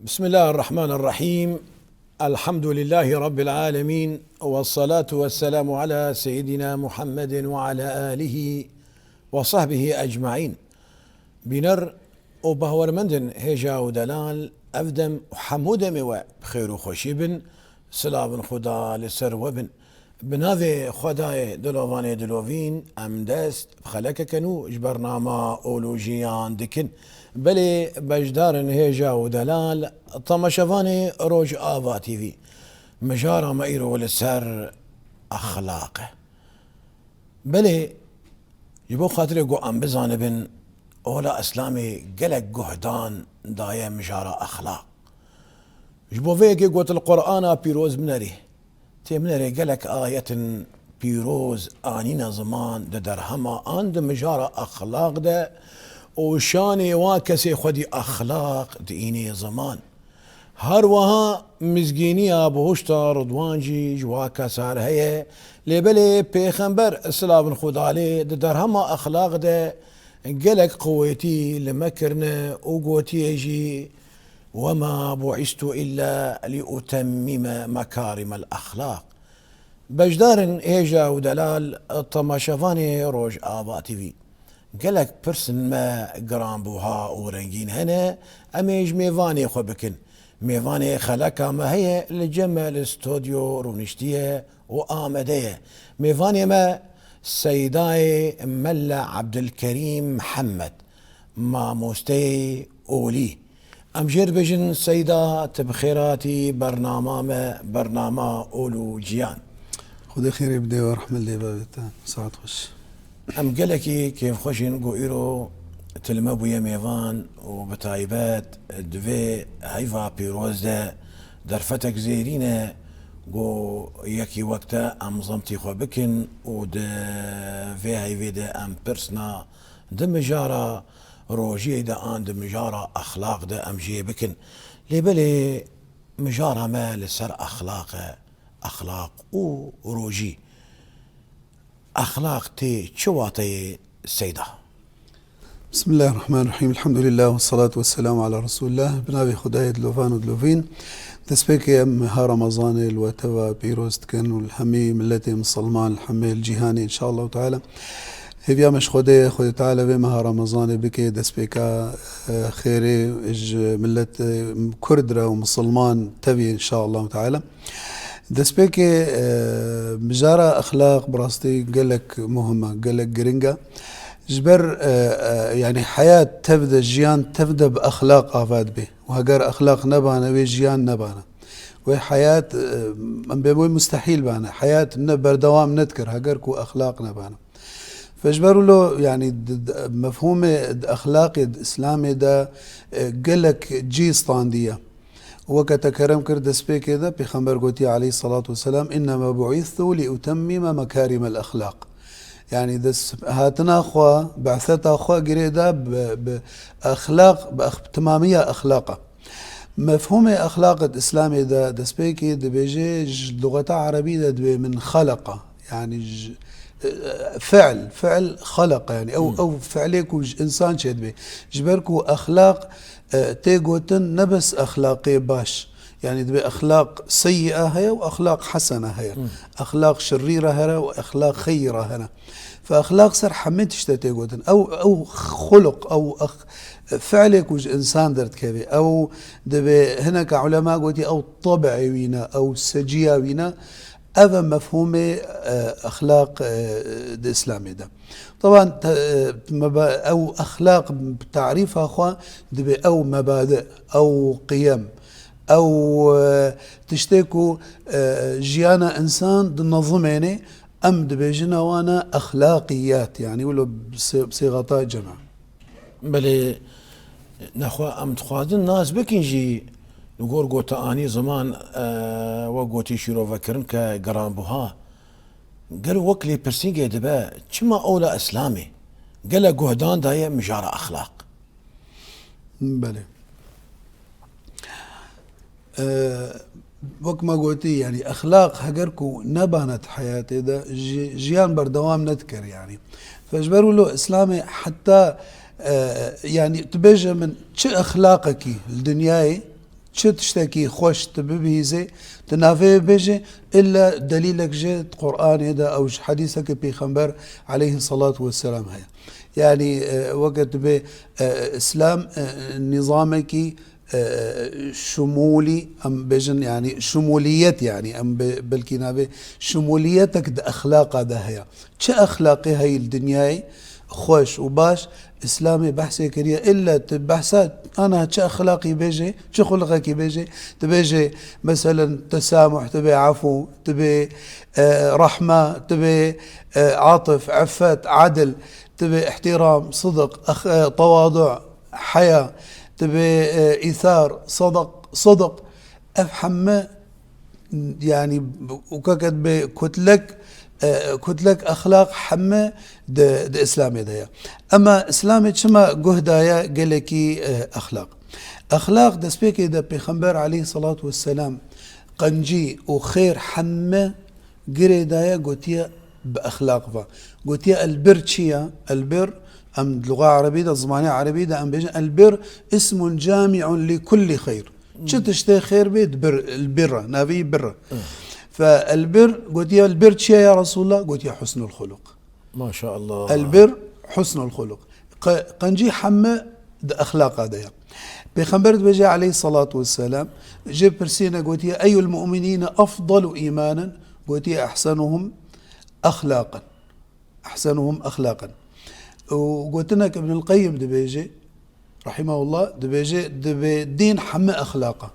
بسم الله الرحمن الرحيم. الحمد لله رب العالمين، والصلاة والسلام على سيدنا محمد وعلى آله وصحبه أجمعين. بنر وبهور مندن هجا ودلال أفدم حمود موا بخير وخوشي بن سلام خدا لسر وبن بناذي خداي دلوفاني دلوفين ام دست بخلك كنو برنامج اولوجيان دكن بلي بجدار هيجا ودلال طمشفاني روج آفا تي في مجارة مايرو لسر اخلاقه بلي يبو خاطري قو ام بزانبن اولا اسلامي قلق قهدان دايا مجارة اخلاق جبو فيكي قوت القرآن بيروز منري تيمنري قالك آية بيروز آنينا زمان دا درهما آن دا مجارة أخلاق دا وشاني واكسي خودي أخلاق ديني زمان هر وها مزگینی بهشتا رضوانجی جواکا سار هي لبلي پیغمبر اسلام خدا له در همه اخلاق ده قلق قوتي لمكرنا وقوتي يجي وما بعثت إلا لأتمم مكارم الأخلاق بجدار إيجا ودلال طماشفاني روج آبا تي في قالك برسن ما قران بوها ورنجين هنا أميج ميفاني خو بكن ميفاني خلقها ما هي لجمع الاستوديو رونشتيه وآمديه ميفاني ما سيداي ملا عبد الكريم محمد ما موستي أولي أمجر بجن سيدات بخيراتي برنامج أولو جيان خدا خير يبدا ورحمة الله بابتا ساعات خوش أم قالكي كيف خوشين قو إيرو تلمبو يميفان وبتايبات دوي هيفا بيروزدا درفتك زيرينة قو يكي وقتا أم زمتي خو بكن ود في هيفيدا أم برسنا دمجارة روجي دا آن مجارة أخلاق دا أمجي بكن لبلي مجارة ما لسر أخلاق وروجي أخلاق تي شواتي سيدة. بسم الله الرحمن الرحيم. الحمد لله والصلاة والسلام على رسول الله. بنابي خداية دلوفان ودلوفين تسبيكي أم ها رمضان الوتوا بيروست كان والحمي ملتي مسلمان الحمي الجهاني إن شاء الله تعالى هيفيا مش خدي تعالى بما رمضان بكي دسبيكا خيري اج ملت كردرة ومسلمان تبي ان شاء الله تعالى دسبيكي مجارة اخلاق براستي قالك مهمة قالك قرنقة جبر يعني حياة تبدا جيان تبدا باخلاق افاد به وهجر اخلاق نبانا وجيان نبانا وحياة مستحيل بانا حياة نبر دوام نذكر هجركو اخلاق نبانا فاجبروا له يعني مفهوم اخلاقي اسلامي ده قالك جي ستانديه وقت كرم كرد سبيك ده بخمر قوتي عليه الصلاة والسلام إنما بعثت لأتمم مكارم الأخلاق يعني دس هاتنا أخوة بعثت أخوة قريدة بأخلاق تمامية أخلاقه مفهوم أخلاق الإسلامي ده دسبيكي ده بيجي لغة عربية ده من خلقه يعني فعل خلق يعني او فعليك انسان شد به جبركو اخلاق تيغوتن نبس اخلاقي باش يعني دبي اخلاق سيئه هي واخلاق حسنه هي اخلاق شريره هنا واخلاق خيره هنا فاخلاق سر حميت تيغوتن او خلق او فعلك وج انسان درت كبي او دبي هنا كعلماء قوتي او طبعي وينا او سجيه وينا هذا مفهوم أخلاق الإسلامي ده طبعا أو أخلاق بتعريفها أخوان دبي أو مبادئ أو قيم أو تشتكوا جيانا إنسان نظميني أم دبي جنوانا أخلاقيات يعني ولو بصيغة جمع بلي نخوا أم تخوازن الناس بكنجي نقول قوت آني زمان وقوتي شيرو فكرن كقران بوها قالوا وكلي برسينجي دبا كما أولى إسلامي قال قهدان داية مجارة أخلاق بلي وك ما قلتي يعني أخلاق هجركو نبانت حياتي ده جيان بردوام نذكر يعني فاجبروا له إسلامي حتى يعني تبجى من شو أخلاقك الدنياي تشتكي خوش تببيزي تنافي بيجي إلا دليلك جيت قرآن هذا أو حديثك بيخنبر عليه الصلاة والسلام. هيا يعني وقت بإسلام نظامك شمولي أم بيجن يعني شموليات يعني أم بالكنابة شموليتك ده أخلاق ده هي شو أخلاقي هاي الدنياي خوش وباش إسلامي بحثي كريه إلا تبحثات أنا شو أخلاقي بيجي شو خلقك بيجي تبيجي مثلا تسامح تبي عفو تبي رحمة تبي عاطف عفت عدل تبي احترام صدق تواضع حياة تبي إيثار صدق أفهم يعني وكاكد بكتلك كتلك أخلاق حمى د إسلامي دايا أما إسلامي شما جهدايا قالكي أخلاق دسبيكي دا بيخنبر عليه الصلاة والسلام قنجي وخير حمى قري دايا قوتيا بأخلاق فا قوتيا البر تشيا البر أم اللغة العربية دا الزمانية العربية دا أم بيجن البر اسم جامع لكل خير شتشتي خير بيت بر البر نبي بر فالبر قلت يا البر شيء يا رسول الله قلت يا حسن الخلق ما شاء الله البر حسن الخلق قنجي حمى أخلاق هذا بيخبرت بيجي عليه الصلاة والسلام جيب برسينا قلت يا أي المؤمنين أفضل إيمانا قلت يا أحسنهم أخلاقا وقلت لك ابن القيم دبيجي رحمه الله دبي دين حمى أخلاقه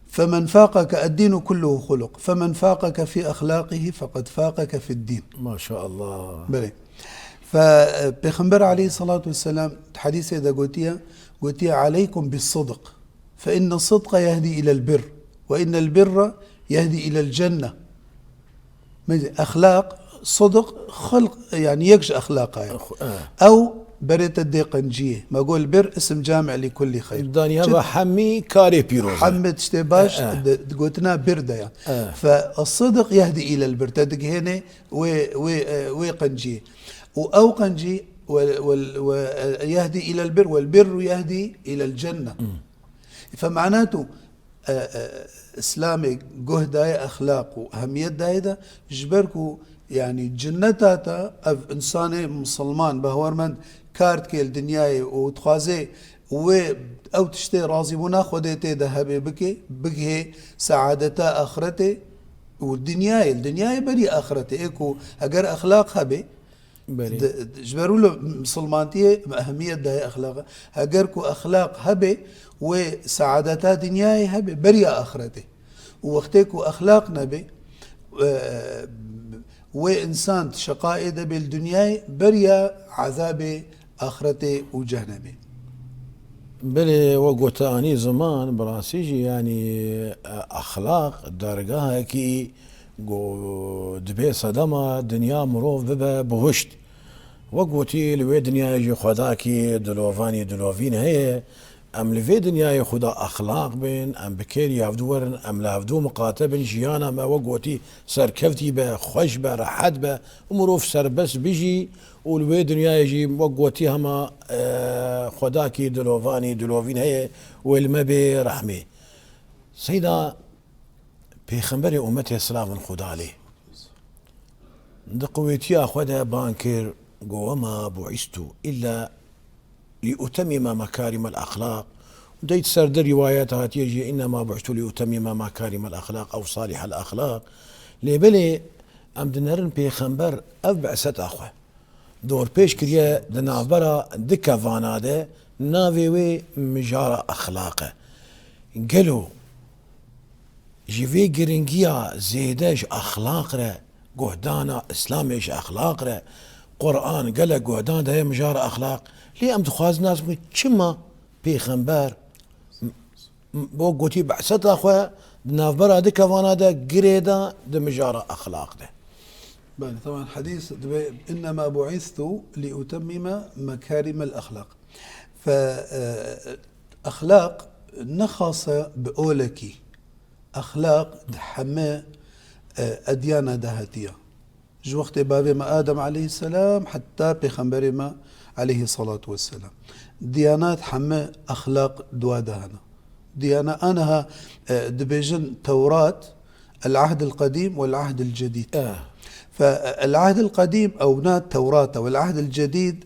فمن فاقك الدين كله خلق فمن فاقك في أخلاقه فقد فاقك في الدين. ما شاء الله بلي فبيخنبر عليه الصلاة والسلام حديث إذا قلت عليكم بالصدق فإن الصدق يهدي إلى البر وإن البر يهدي إلى الجنة. أخلاق صدق خلق يعني يكش أخلاقها يعني. أو بريت الديقنجية ما أقول بر اسم جامع لكل خير دانيا بحمي كاري بيروز حمد تشتباش قلتنا برده يعني فالصدق يهدي إلى البر تدق هنا وقنجية أو قنجي ويهدي إلى البر والبر يهدي إلى الجنة. فمعناته إسلامي جهداي أخلاق وأهمية دايدا جبركو يعني جنتاتا أف إنسان مسلمان بهورمند كارت كيل دنياي وتخازي أو تشتي رازي بنا خديتي ذهبي بكي سعادتا آخرتي والدنياي بري آخرتي إيكو أجر أخلاق هبي جبروا له مسلمانتي أهمية ده أخلاق أجركو أخلاق هبي وسعادتا دنياي هبي بري آخرتي ووقتكو أخلاق نبي وإنسان شقائد بالدنيا بريا عذاب آخرته وجهنمه. بلي وقت أني زمان براسيجي يعني أخلاق درجها كي جو دبي صدمة دنيا مروف ببا بهشت وقوتي لوي دنيا يجي خداكي دلوفين هي ام لفي دنيا خدا اخلاق بين ام بكير يعبدورن ام لعبدو مقاتبن جيانا ما وقوتي سركفتي با خوش با راحت با مروف سربس بيجي ولوي دنيا يجي وقوتي هما خداكي دلوفين هي والما برحمه سيدا بيخنبري امتي السلام خدا عليه دقويتي اخودا بانكر قوما بعثت الا لأتمم مكارم الأخلاق وديت سرد رواياتها تيجي إنما بعثت لأتمم مكارم الأخلاق أو صالح الأخلاق لبلي أم دنرن بيخنبر أف بعثت أخوة دور بيش كريا دنابرا دكا فاناده نافيوي مجارة أخلاقه قالوا جيفي جرينجيا زيدش أخلاق را قهدانا إسلاميش أخلاق را قرآن قال قهدان ده مجارة أخلاق ليه ام تخواز ناس كما بيخنبر بو قوتي بعثت اخوة نافبرا دي كفانا دا قريدا دا مجارة اخلاق ده طبعا حديث انما بعثت لأتمم مكارم الاخلاق فاخلاق نخص بأولكي اخلاق حما اديانا دهاتية جو وقت بابي ما ادم عليه السلام حتى بيخنبري ما عليه الصلاة والسلام ديانات حما أخلاق دوادهنا ديانة أنها دبيجن توراة العهد القديم والعهد الجديد. فالعهد القديم أو التوراة والعهد الجديد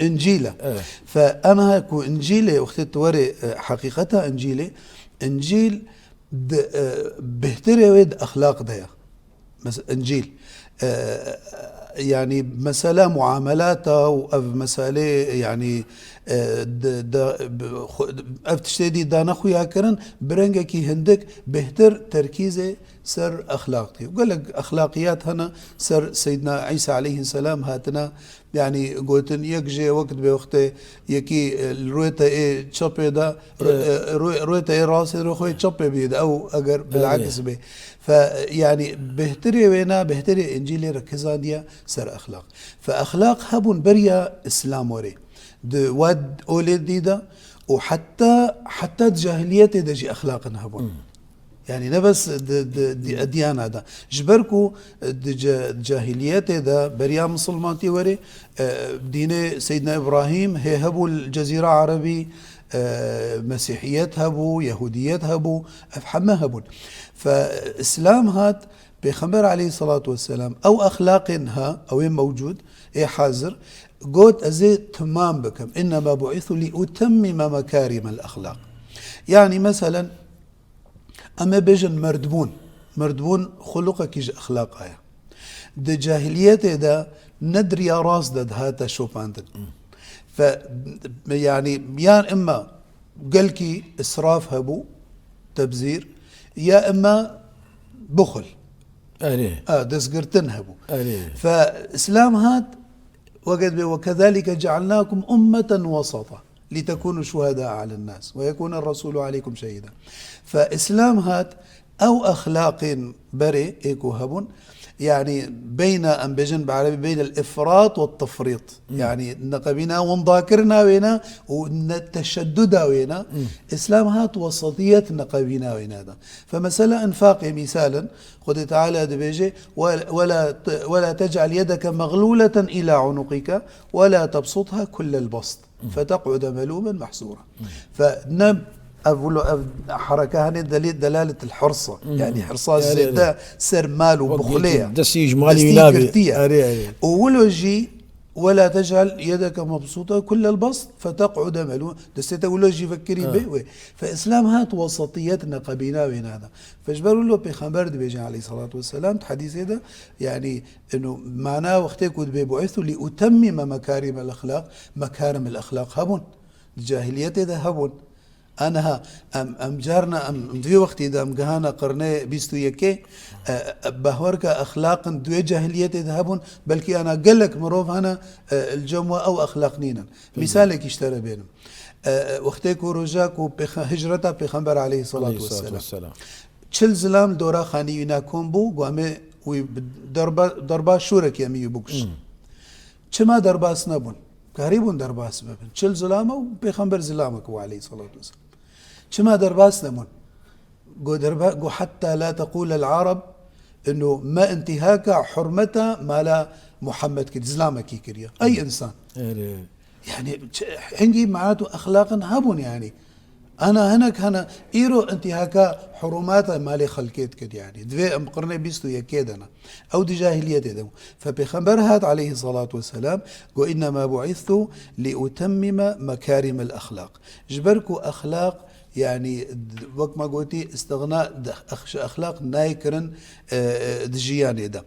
إنجيلة. فأنا كو إنجيلة وقت وري حقيقتها إنجيل بهتري ويد أخلاق ديا إنجيل يعني مسألة معاملاته وأف مسألة يعني أفتشتدي دانا خويا كرن برنجكي هندك بهتر تركيزه سر أخلاقي. وقال لك أخلاقيات هنا سر سيدنا عيسى عليه السلام هاتنا يعني قلتن يكجي وقت بوقت يكي الرويتا ايه تشوبي دا رويتا ايه راسي روخوي تشوبي بيد او اگر بالعكس بي. فيعني بهتري وينا بهتري انجيلي ركزان ديا سر اخلاق. فاخلاق هبون بريا اسلام وري دو واد اولد ديدا وحتى جاهليته دجي اخلاق هبون يعني نبس دي أديان هذا جبركو جاهليات هذا بريا مسلمانتي وري دين سيدنا إبراهيم هي هبو الجزيرة عربي مسيحيات هبو يهوديات هبو أفحمة هبون. فإسلام هات بيخبر عليه الصلاة والسلام أو أخلاقها أو موجود إيه حاضر قوت أزي تمام بكم إنما بعثوا لأتمم مكارم الأخلاق. يعني مثلا أما بيجن مردبون خلقك يج أخلاق آية ده جاهليات ده ندري راس ده هاتا شو باندن. ف يعني إما قلكي إسراف هبو تبذير يا إما بخل دسقرتن هبو. فإسلام هات وكذلك جعلناكم أمة وسطا لتكونوا شهداء على الناس ويكون الرسول عليكم شهيدا. فإسلام هات أو أخلاق بري إيكو هبون يعني بين أن بجنب عربي بين الإفراط والتفريط يعني نقبنا ونذاكرنا وينا ونتشددا وينا. إسلام هات وسطية نقبنا وينا ده. فمثلا انفاق مثالا قد تعالى دبيجي ولا تجعل يدك مغلولة إلى عنقك ولا تبسطها كل البسط فتقعد ملوما محسورا. فنب حركة هني دلالة الحرصة يعني حرصة زيادة سر مال وبخلية دسيج مالي ينابي وولوجي ولا تجعل يدك مبسوطة كل البسط فتقعد ملوما دستة ولوجي فكري به. فإسلام هات وسطيتنا قبينا بين هذا. فجبروا له بيخبر بيجي عليه الصلاة والسلام حديث هذا يعني إنه معناه وقت يكون بيبعثوا لأتمم مكارم الأخلاق هبون الجاهلية هذا هبون أنا أم جارنا أم في وقت إذا أم جهانا قرني بيستو يكي بهورك أخلاق دوي جاهلية ذهبون بلكي أنا قلك مروف هنا الجموة أو أخلاق نينا. مثالك اشترى بينهم وقتك ورجاك هجرته بيخنبر عليه الصلاة والسلام چل زلام دورا خاني وينا كومبو قوامي دربا شورك يمي بوكش چما درباس نبون قريبون درباس ببن چل زلامه و بيخنبر زلامك عليه الصلاة والسلام چما درباس نمون قو حتى لا تقول العرب انه ما انتهاك حرمته ما لا محمد كي زلامك كريا اي انسان يعني عندي معناته اخلاقا هبون يعني انا هنا ايرو انتهاك حرمات مالي خلقيت كد يعني دوي ام قرني بيستو يكيدنا او دي جاهليه دم. فبيخبر هذا عليه الصلاه والسلام قو انما بعثت لاتمم مكارم الاخلاق. جبركو اخلاق يعني وقت ما قلتي استغناء اخلاق نايكرن دجياني ده.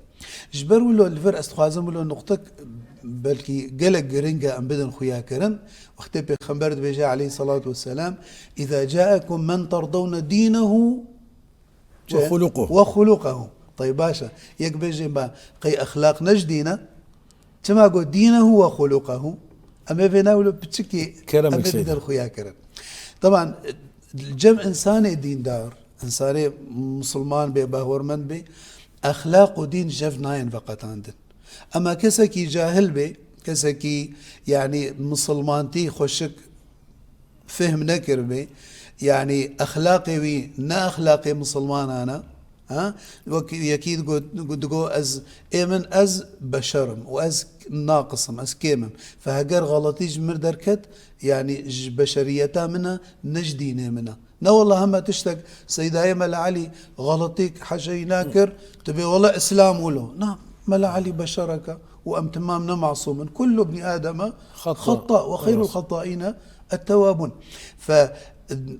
جبروا له الفر استخازم له نقطه بلكي قلق رنجا ام بدن خويا كرن وقت بيخبر بيجي عليه الصلاة والسلام إذا جاءكم من ترضون دينه وخلقه. طيب باشا يكبجي ما قي أخلاق نجدينا كما قلت دينه وخلقه أما بيناولو بتشكي كرم بدن خويا كرن. طبعا الجمع إنساني دين دار إنساني مسلمان بي باهور من بي أخلاق ودين جفناين فقط عندن. أما كسكي جاهل بي كسكي يعني مسلمانتي خوشك فهم نكر بي يعني أخلاقي وي نا أخلاقي مسلمان أنا يكيد قد از إيمن از بشرم وأز ناقصم اسكيمم فهجر غلطيج مردركت يعني بشريتها منها نجدينه منها نا والله هم تشتك سيدة هي ملا علي غلطيك حشي ناكر تبي والله اسلام ولو نعم ملا علي بشرك وام تمامنا معصوم كل ابن ادم خطأ وخير الخطائين التوابون ف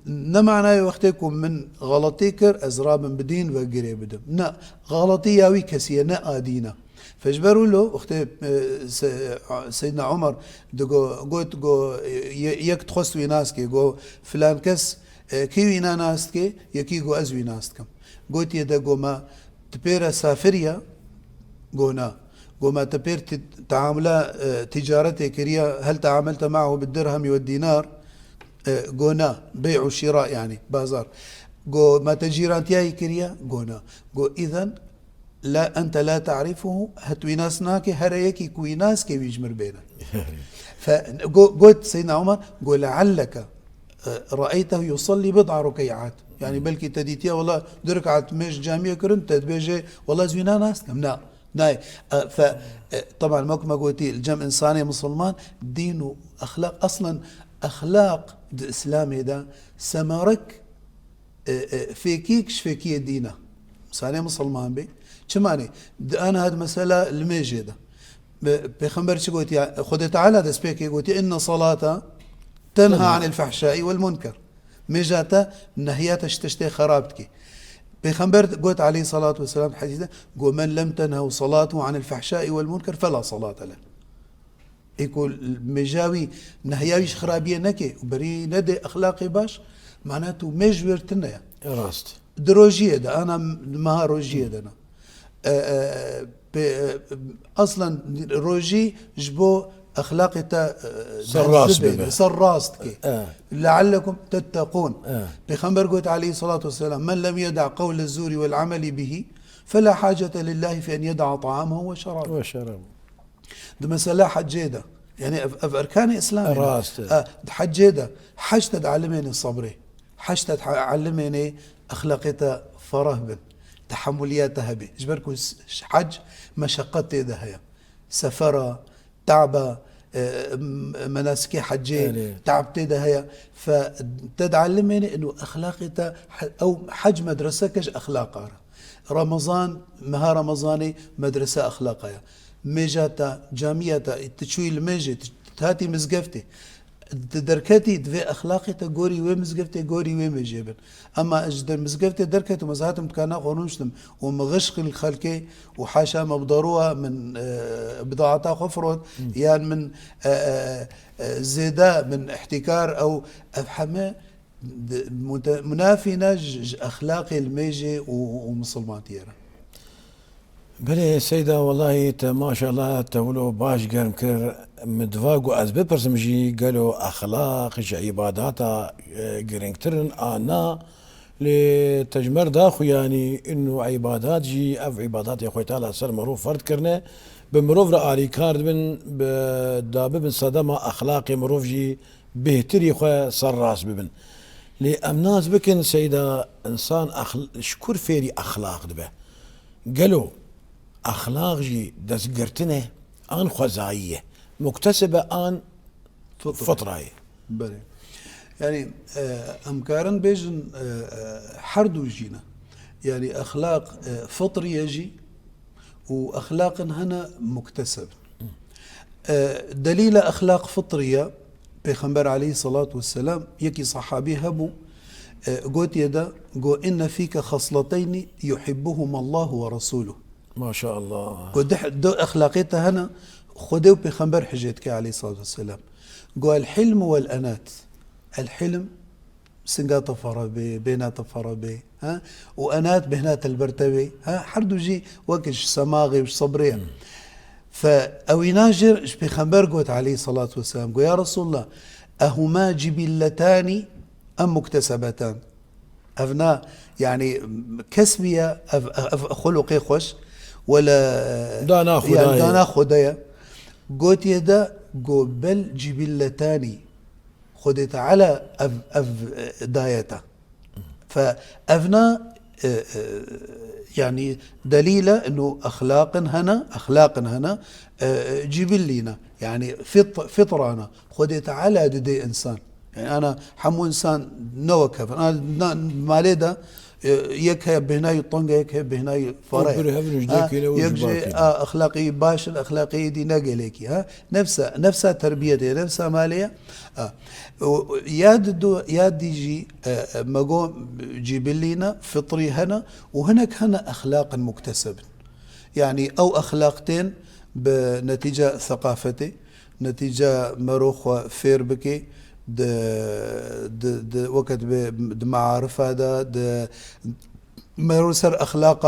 نمعنا وقتكم من غلطيكر ازراب بدين وقري بدم نا غلطي ياوي كسيه نا ادينا فاجبروا له وقت سيدنا عمر دقو قلت جو يك تخص ويناسكي جو فلان كس كي وينا ناسكي يكي جو ازوي ناسكم قلت يدا جو ما تبير سافريا قونا وما تبير تعاملا تجارتي كريا هل تعاملت معه بالدرهم والدينار قونا بيع وشراء يعني بازار قو ما تجيرانتياي كريا قونا قو إذن لا أنت لا تعرفه هتويناسناك هريكي كويناس كي يجمر بينا فقلت سيدنا عمر قول لعلك رأيته يصلي بضع ركيعات يعني بلكي تديتيا والله دركعت مش جامعة كرنت تبيجي والله زوينا ناس لا ناي فطبعا ما قلتي الجمع إنساني مسلمان دين وأخلاق أصلا أخلاق الإسلامي ده سمارك فيكيكش فيكي دينه إنساني مسلمان بي شماني أنا هاد مسألة الميجي ده بخمبر شو قلتي خذ تعالى ده سبيكي قلتي إن صلاة تنهى عن الفحشاء والمنكر ميجاتا نهيات تشتي خرابتك بخمبر قلت عليه الصلاة والسلام حديثا قل من لم تنهوا صلاته عن الفحشاء والمنكر فلا صلاة له يقول مجاوي نهياويش خرابية نكي وبري ندي أخلاقي باش معناته مجبر تنيا راست دروجية ده أنا ما روجية ده أنا أصلا روجي جبو أخلاقي سراستك لعلكم تتقون بخمبر قلت عليه الصلاة والسلام من لم يدع قول الزور والعمل به فلا حاجة لله في أن يدع طعامه وشرابه ده مسألة حجيدة يعني في أركان إسلام حجيدة حج تتعلمني الصبري حج تتعلمني أخلاقية فرهبا تحملياتها بي جبركم حج مشقات ده سفرة تعبة مناسكي حجي تعبتي ده هي فتتعلمني انه اخلاقي او حج مدرسه كش اخلاقها رمضان مها رمضاني مدرسه اخلاقها ميجاتا جاميتا تشوي الميجي تهاتي مزقفتي دركتي دفي اخلاقي تقوري وين مزقفتي قوري وين مجيبن اما اجدر مزقفتي دركت ومزهاتم كان قانونشتم ومغشق الخلكي وحاشا مبضروها من بضاعتها خفرت يعني من زيدا من احتكار او افحمه منافي نج اخلاقي الميجي ومسلمان تيرا بله سيدة والله ما شاء الله تقولوا باش قرم كر مدواقو از بپرسم جي قالوا اخلاق عباداتا قرنكترن انا لتجمر داخو يعني انه عبادات جي اف عبادات يا خوي تعالى سر مروف فرد كرنه بمروف رأي كارد من دابب بن صدمة اخلاقي مروف جي بهتري خو سر راس ببن لامناز بكن سيدة انسان شكور فيري اخلاق دبه قالوا أخلاق جي دزقرتنه آن خزائية مكتسبة آن فطرة بلي يعني أمكارن بيجن حردو جينا يعني أخلاق فطرية جي وأخلاق هنا مكتسب دليل أخلاق فطرية بيخنبر عليه الصلاة والسلام يكي صحابي هبو قوت يدا قو إن فيك خصلتين يحبهما الله ورسوله ما شاء الله دو أخلاقيتها هنا خدوا بخنبر حجتك عليه الصلاة والسلام قال الحلم والأنات الحلم سنقاط فربي بينات فربي ها وأنات بهنات البرتبي ها حردو جي وكش سماغي وش صبري فأوي ناجر بخنبر قوت عليه الصلاة والسلام قال يا رسول الله أهما جبلتان أم مكتسبتان أفنا يعني كسبية خلقي خوش ولا دانا خدايا قوت يدا قو بل جبلتاني خدت على أف دايتا فأفنا يعني دليلة أنه أخلاق هنا جبلينا يعني فطرانا خدت على دي إنسان يعني أنا حمو إنسان نوكف أنا ماليدا يك بهناي الطنجة يك بهناي فرع يجي أخلاقي باش الأخلاقي دي نقليكي ها نفسها تربيتي نفسها مالية ياد يجي مقو جيبلينا فطري هنا وهناك هنا أخلاق مكتسبة يعني أو أخلاقتين بنتيجة ثقافتي نتيجة مروخ فيربكي د وقت بمعارف هذا مروسر أخلاق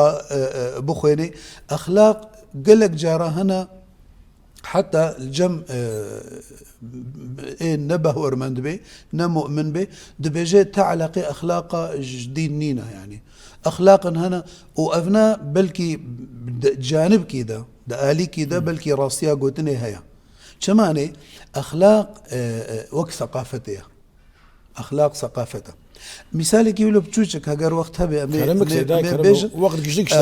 بخويني أخلاق قلق جارة هنا حتى الجم نبه ورمند به نمؤمن به دبيجي تعلقي أخلاق جدينينا يعني أخلاق هنا وأفنا بلكي جانب كده ده آلي كده بلكي راسيا قوتني هيا كماني أخلاق وك ثقافتها أخلاق ثقافتها مثالك يقولوا بتشوشك هجر وقتها بيج وقت جيك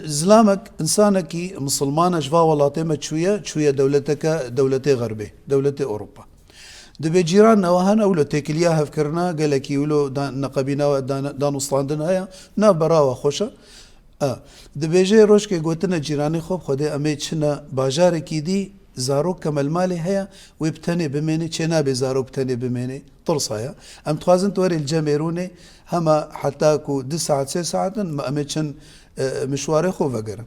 زلامك إنسانك مسلمان أجفا والله تيمة شوية دولتك دولتي غربي دولتي أوروبا دبي جيراننا وهنا ولا تيكلياها فكرنا قال لك يقولوا نقبينا دان اسطاندنا هيا نا براوة خوشة دبي جي روشكي قوتنا جيراني خوب خدي أميتشنا باجاركي دي زاروك كمال مالي هيا ويبتني بميني چنا بزارو بتني بميني طرصايا ام توازن توري الجميروني هما حتى كو 2 ساعات 6 ساعات ما امتشن مشواري خو فقرن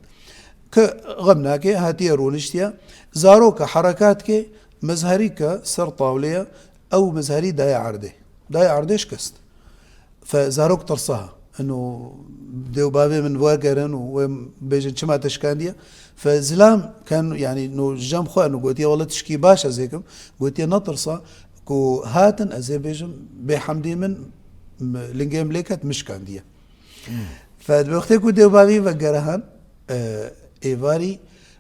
كغمناكي هاتي رونشتيا زاروك حركاتك مزهريك سر طاولية او مزهري داي عردي شكست فزاروك طرصها انه ديو بابي من وقرن وبيجن شما تشكانديا فزلام كان يعني انه جام خو انه قلت يا والله تشكي باشا زيكم قلت يا نطرصه كو هاتن ازي بيجم بحمدي من لينجيم ليكت مش كانديا فالوقت كو ديو بابي وقرهان ايفاري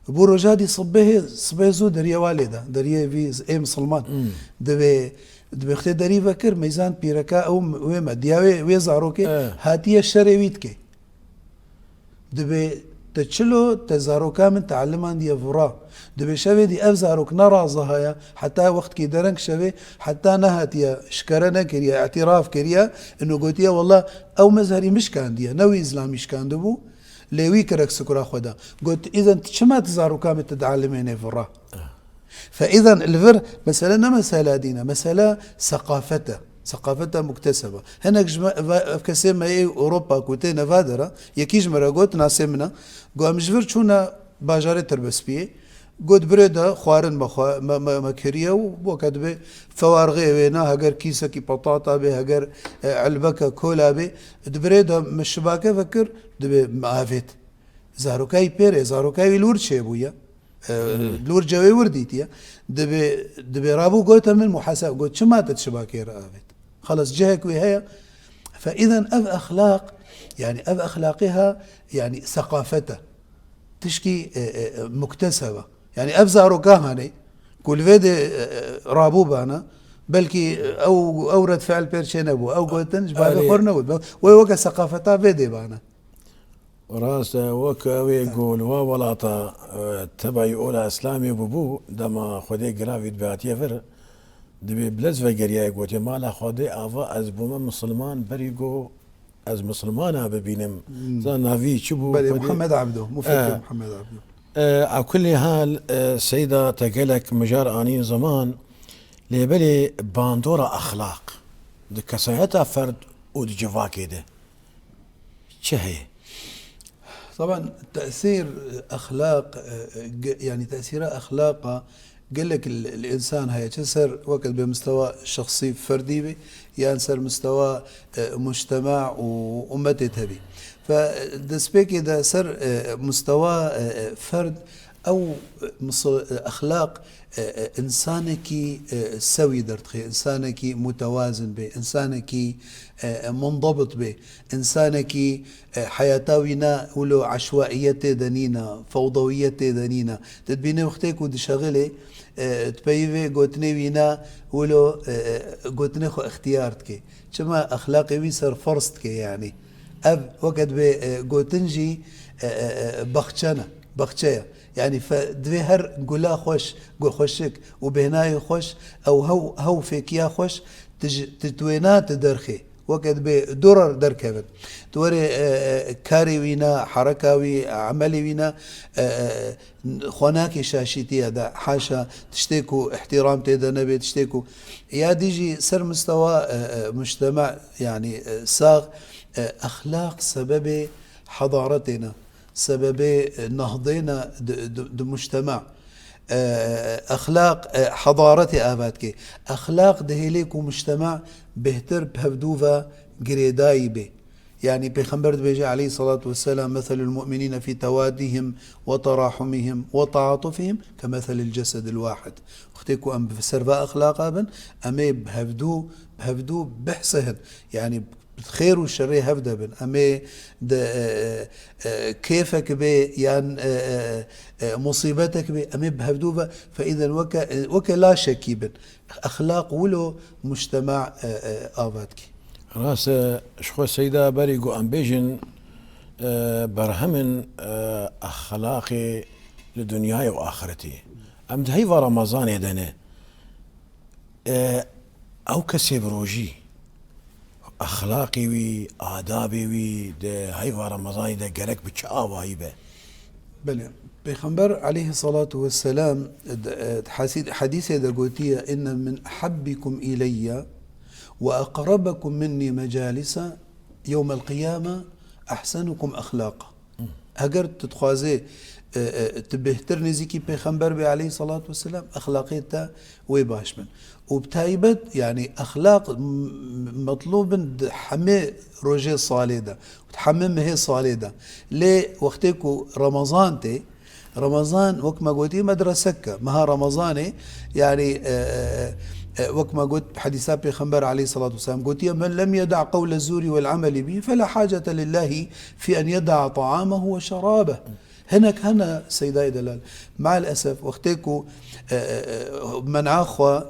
بوروجادي صبيه زو دريا والده دريا في اي مسلمان دبي اختي دري فكر ميزان بيركا او ويما دياوي ويزاروكي هاتيه شريويتكي دبي تشلو تزاروكا من تعلمان دي فرا دبي شوي دي افزاروك نرى زهايا حتى وقت كي درنك شوي حتى نهاتيا شكرنا كريا اعتراف كريا انه قلتيا والله او مزهري مش كان دي نوي اسلامي مش كان دبو ليوي كرك سكرا خدا قلت اذا شما تزاروكا من تتعلمين فرا فإذا الفر مسألة مسألة دينا مسألة ثقافته مكتسبة هناك كسيما أوروبا كوتي نفادرة يكيج مراغوت ناسمنا قو مجفر چونا باجاري تربس بيه قد بريدا خوارن ما كريا وقت بي فوارغي وينا هجر كيسة كي بطاطا بي هجر علبكة كولا بي دبريدا مشباكة فكر دبي معافيت زاروكاي بيري زاروكاي لور شيبويا لور جوي ورديتيا دبي رابو قوتا من محاسب قوت شما تتشباكي رأفت خلص جهك وهي فإذا أب أخلاقها يعني ثقافته تشكي مكتسبة يعني أبزارو كهاني كل فيدي رابو بانا بلكي أو رد فعل بيرشينبو أو قوتن جبالي خورنود ويوكا ثقافتها فيدي بانا راس وكاوي يقول وولاطا تبعي أولى إسلامي ببو دما خدي جرافيت باتيه فر دبي بلز وجريا يقول مالا خدي أفا از بوم مسلمان بريقو از مسلمان ببينم زان نافي شبو محمد عبده مفكر محمد عبده على كل حال سيدة تقلك مجار آني زمان لبلي باندورة أخلاق دكسايتها فرد ودجفاكي ده شهي طبعا تأثير أخلاق يعني تأثير أخلاق قال لك الإنسان هي تسر وقت بمستوى شخصي فردي بي ينسر مستوى مجتمع وأمتي تبي فدسبيك إذا سر مستوى فرد أو أخلاق إنسانك سوي درتخي إنسانك متوازن به إنسانك منضبط به إنسانك حياتاوينا ولو عشوائية دنينا فوضوية دنينا تدبيني وقتك ودي شغلي تبيفي قوتني وينا ولو قوتني خو اختيارتك كما أخلاقي ويسر فرصتك يعني وقت بقوتنجي بخشنا يعني فدوي هر قولا خوش قو خوشك وبهناي خوش او هو فيكيا خوش تتوينا تدرخي وقت بدرر دركبن توري كاري وينا حركاوي عملي وينا خوناكي شاشيتي هذا حاشا تشتكوا احترام تيدا نبي تشتكوا يا ديجي سر مستوى مجتمع يعني ساغ اخلاق سبب حضارتنا سبب نهضنا مجتمع اخلاق حضارتي اباتكي اخلاق دهيليكو مجتمع بهتر بهفدوفا قريداي به يعني بيخنبر بيجي عليه الصلاة والسلام مثل المؤمنين في توادهم وتراحمهم وتعاطفهم كمثل الجسد الواحد اختيكو ام بسرفا اخلاق ابن امي بهفدو بحسهن يعني الخير والشر هفدا بن امي كيفك بي يعني مصيبتك بي امي بهفدوبا فاذا وكا لا شك بن اخلاق ولو مجتمع اباتك راس شخو سيدا بريقو امبيجن برهمن اخلاقي لدنياي واخرتي ام هيفا رمضان يدنا او كسي بروجي اخلاقي وي آدابي وي ده هيفا رمضان ده قرق بتشاوا هيبه بلى بيخنبر عليه الصلاة والسلام حديث ده قوتية إن من أحبكم إلي وأقربكم مني مجالسا يوم القيامة أحسنكم أخلاقا هجرت تتخوازي تبهتر نزيكي بيخنبر بي عليه الصلاة والسلام أخلاقيتا ويباش من وبتايبت يعني أخلاق مطلوب حمي روجي صالدة وتحمم هي صالدة ليه وقتكو رمضان تي رمضان وقت ما قلتي مدرسك مها رمضاني يعني وقت ما قلت بحديثات بيخنبر عليه الصلاة والسلام قلت من لم يدع قول الزور والعمل به فلا حاجة لله في أن يدع طعامه وشرابه هنا سيداي دلال مع الأسف وقتكو منعاخوا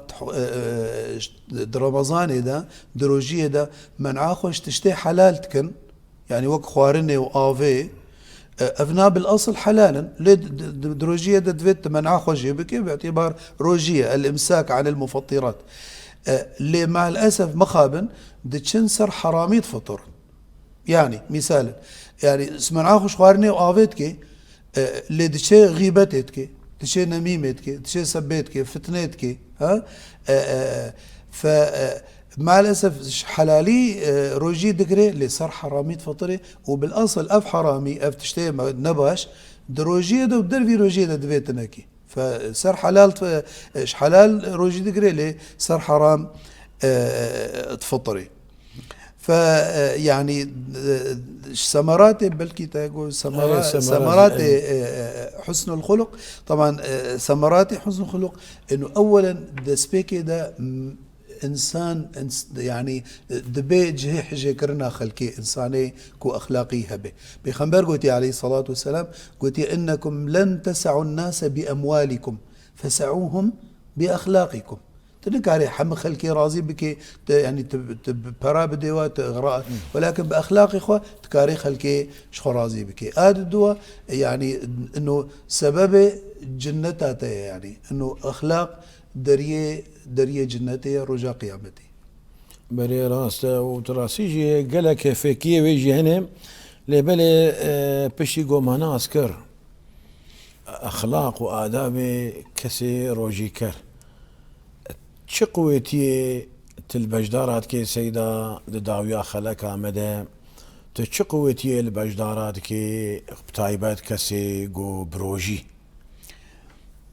رمضان ده دروجية ده منعاخوش تشتي حلال تكن يعني وك خوارني وآفي أفناء بالأصل حلالا ليه دروجية ده دفت منعاخو جيبك باعتبار روجية الإمساك عن المفطرات اللي مع الأسف مخابن دتشنسر حراميت فطر يعني مثالا يعني منعاخوش خوارني وآفيتك اللي دشي غيبتك دشي نميمتك دشي سبيتك فتنتك ها ف مع الاسف حلالي روجي دقري اللي صار حرامي فطري وبالاصل اف حرامي اف تشتي نباش دروجي ده ودرفي روجي ده دبيتناكي فصار حلال حلال روجي دقري اللي صار حرام تفطري فيعني ثمرات بلكي تقول ثمرات حسن الخلق طبعا ثمرات حسن الخلق انه اولا دسبيكي ده انسان يعني دبي جهي حجي كرنا خلقي انساني كو اخلاقي هبه بيخنبر قوتي عليه الصلاه والسلام قوتي انكم لن تسعوا الناس باموالكم فسعوهم باخلاقكم تنكاري حم خلقي راضي بك يعني تبرا بديوات غراء ولكن باخلاق اخوه تكاري خلقي شخو راضي بك الدواء يعني انه سبب جنتاته يعني انه اخلاق دريه جنتي رجا قيامتي بري راست وتراسيجي قالك فيكي ويجي هنا لبلي بشي قومانا اسكر اخلاق واداب كسي روجي كر تشقويتي تلبجدارات كي سيدا داويا خلك امده تشقويتي البجدارات كي بتايبات كسي جو بروجي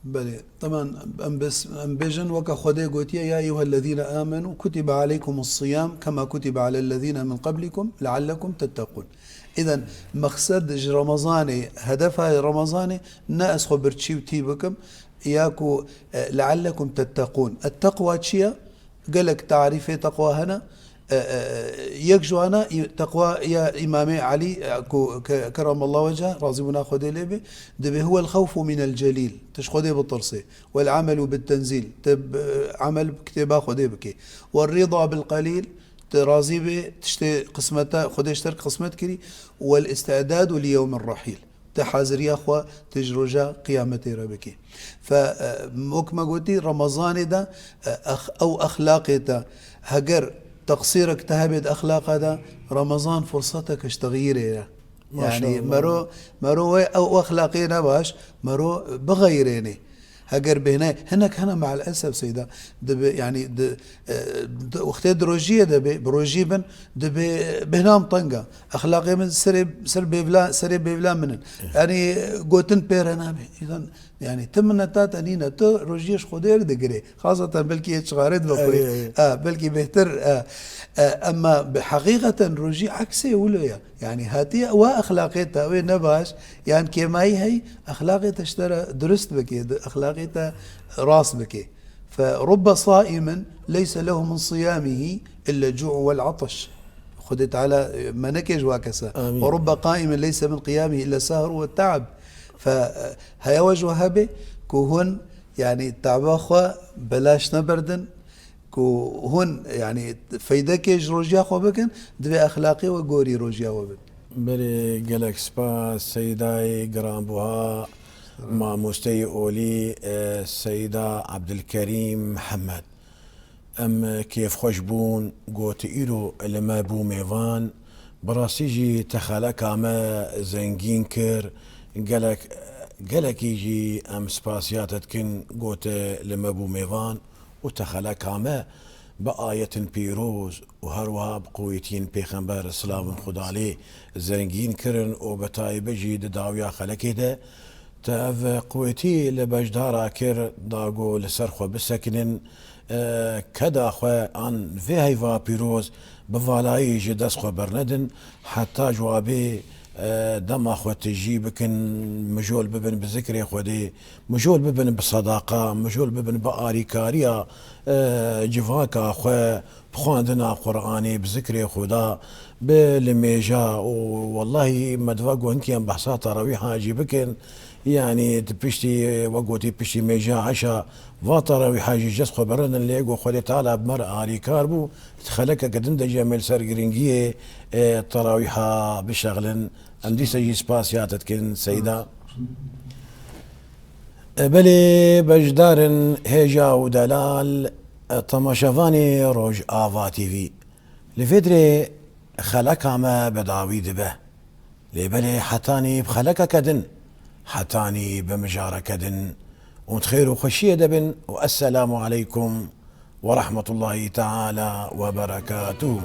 بلى طبعا ام بيجن وكا خدي قوتيا يا ايها الذين امنوا كتب عليكم الصيام كما كتب على الذين من قبلكم لعلكم تتقون اذا مقصد رمضاني هدفها رمضاني ناس خبرتشي وتيبكم ياكو لعلكم تتقون التقوى تشيا قالك تعريفي تقوى هنا يكجو أنا تقوى يا إمامي علي كرم الله وجهه رازمنا خذي لبي دبي هو الخوف من الجليل تشخذي بالطرسي والعمل بالتنزيل تب عمل بكتابة خذي بكي والرضا بالقليل ترازي به تشتي قسمته خديش ترك قسمت كري، والاستعداد ليوم الرحيل تحاضر يا أخوة تجرجا قيامتي ربكي. فموك ما قلتي رمضان ده أو أخلاقي ده هجر تقصيرك تهبد أخلاق ده رمضان فرصتك اشتغيري يعني مرو أو أخلاقينا باش مرو بغيريني هجر بهنا هناك هنا مع الأسف سيدا دب يعني وقت دروجية دب بروجيبا دب بهنام طنجة أخلاقي من سر بيفلا من يعني قوتن بيرنا إذا يعني تمنا تات أنينا تو روجيش خدير دقري خاصة بلكي يتشغارد بقوي بلكي بهتر أما بحقيقة روجي عكسي ولويا يعني هاتي وأخلاقيتها وين نباش يعني كما هي أخلاقيتها اشترى درست بكي أخلاقيتها راس بكي. فرب صائم ليس له من صيامه إلا الجوع والعطش خدت على منكج واكسا. ورب قائم ليس من قيامه إلا السهر والتعب. فهيا وجه هبه كوهن يعني تعباخوا بلاش نبردن كو هون يعني فايدك روجيا خو بكن دبي اخلاقي وغوري روجيا وبن بلي جالك سبا سيداي جرامبوها ما مستي اولي السيدة عبد الكريم محمد ام كيف خوشبون قوت ايرو لما بو ميفان براسيجي تخلك عما زنجين كر جالك يجي ام سباسيات تكن قوت لما بو ميفان وتخلك عما بآية بيروز وهروها بقويتين بيخنبار السلام خدا عليه زنجين كرن وبتاي بجي داويا خلكي ده تاف قويتي لبجدارا كر داغو لسرخو بسكنن كدا خو عن في هيفا بيروز بفالاي جدس خو برندن حتى جوابي دم اخو تجي بكن مجول ببن بذكري خودي مجول ببن بصداقه مجول ببن بآري كاريا جفاكا خو بخواندنا قراني بذكري خدا بالميجا والله مدفقو هنكي بحصات تراويح اجي بكن يعني تبشتي وقوتي بشتي ميجا عشا فاطر وحاجي جس خبرن اللي يقو خلي تعالى بمرأة علي كاربو تخلك قدن دجا ميل سر جرينجيه تراويحا بشغلن امدي سجي سباسيات تكن سيدا بلي بجدارن هيجا ودلال طماشافاني روج آفا تي في لفدري خلك ما بداوي دبه لبلي حتاني بخلك كدن حتاني بمجارة كدن وتخير وخشية دبن والسلام عليكم ورحمة الله تعالى وبركاته.